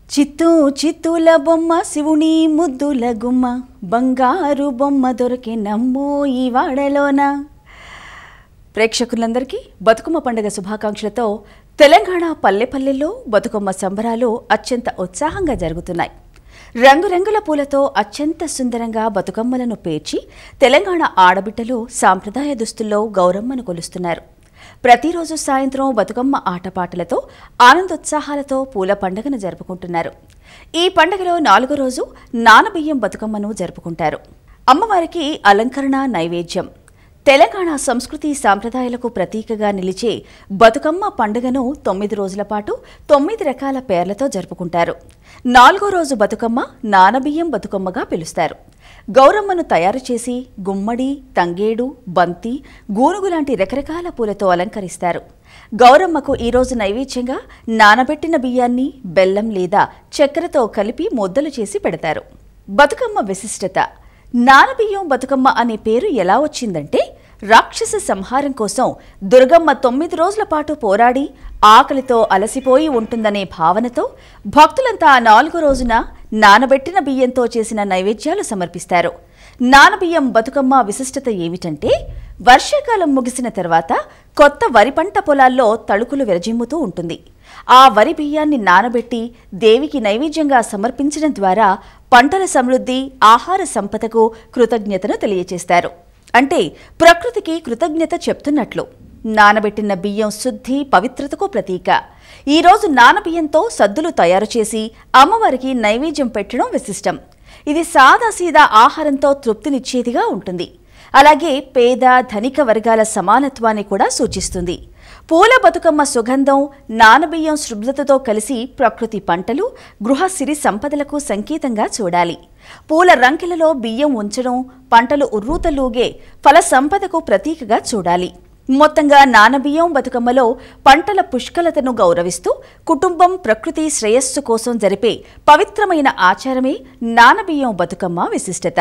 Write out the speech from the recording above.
చిత్తూ చిత్తూల బొమ్మ శివుని ముద్దుల గుమ్మ బంగారు బొమ్మ దొరికే నమ్మో ఈ వాడలోన. ప్రేక్షకులందరికీ బతుకమ్మ పండుగ శుభాకాంక్షలతో తెలంగాణ పల్లెపల్లెల్లో బతుకమ్మ సంబరాలు అత్యంత ఉత్సాహంగా జరుగుతున్నాయి. రంగురంగుల పూలతో అత్యంత సుందరంగా బతుకమ్మలను పేర్చి తెలంగాణ ఆడబిడ్డలు సాంప్రదాయ దుస్తుల్లో గౌరమ్మను కొలుస్తున్నారు. ప్రతిరోజు సాయంత్రం బతుకమ్మ ఆటపాటలతో ఆనందోత్సాహాలతో పూల పండుగను జరుపుకుంటున్నారు. ఈ పండుగలో 4వ రోజు నానబియ్యం బతుకమ్మను జరుపుకుంటారు. అమ్మవారికి అలంకరణ నైవేద్యం. తెలంగాణ సంస్కృతి సాంప్రదాయాలకు ప్రతీకగా నిలిచే బతుకమ్మ పండుగను 9 రోజుల పాటు 9 రకాల పేర్లతో జరుపుకుంటారు. 4వ రోజు బతుకమ్మ నానబియ్యం బతుకమ్మగా పిలుస్తారు. గౌరమ్మను తయారు చేసి గుమ్మడి, తంగేడు, బంతి, గూనుగు లాంటి రకరకాల పూలతో అలంకరిస్తారు. గౌరమ్మకు ఈరోజు నైవేద్యంగా నానబెట్టిన బియ్యాన్ని బెల్లం లేదా చక్కెరతో కలిపి ముద్దలు చేసి పెడతారు. బతుకమ్మ విశిష్టత. నానబియ్యం బతుకమ్మ అనే పేరు ఎలా వచ్చిందంటే, రాక్షస సంహారం కోసం దుర్గమ్మ 9 రోజుల పాటు పోరాడి ఆకలితో అలసిపోయి ఉంటుందనే భావనతో భక్తులంతా 4వ రోజున నానబెట్టిన బియ్యంతో చేసిన నైవేద్యాలు సమర్పిస్తారు. నానబియ్యం బతుకమ్మ విశిష్టత ఏమిటంటే, వర్షాకాలం ముగిసిన తర్వాత కొత్త వరి పంట పొలాల్లో తళుకులు విరజిమ్ముతూ ఉంటుంది. ఆ వరి బియ్యాన్ని నానబెట్టి దేవికి నైవేద్యంగా సమర్పించడం ద్వారా పంటల సమృద్ధి, ఆహార సంపదకు కృతజ్ఞతను తెలియజేస్తారు. అంటే ప్రకృతికి కృతజ్ఞత చెప్తున్నట్లు. నానబెట్టిన బియ్యం శుద్ధి, పవిత్రతకు ప్రతీక. ఈరోజు నానబియ్యంతో సద్దులు తయారు చేసి అమ్మవారికి నైవేద్యం పెట్టడం విశిష్టం. ఇది సాదాసీదా ఆహారంతో తృప్తినిచ్చేదిగా ఉంటుంది. అలాగే పేద ధనిక వర్గాల సమానత్వాన్ని కూడా సూచిస్తుంది. పూల బతుకమ్మ సుగంధం, నానబియ్యం శుభ్రతతో కలిసి ప్రకృతి పంటలు, గృహ సిరి సంపదలకు సంకేతంగా చూడాలి. పూల రంకెలలో బియ్యం ఉంచడం పంటలు ఉర్రూతలూగే ఫల సంపదకు ప్రతీకగా చూడాలి. మొత్తంగా నానబియ్యం బతుకమ్మలో పంటల పుష్కలతను గౌరవిస్తూ కుటుంబం, ప్రకృతి శ్రేయస్సు కోసం జరిపే పవిత్రమైన ఆచారమే నానబియ్యం బతుకమ్మ విశిష్టత.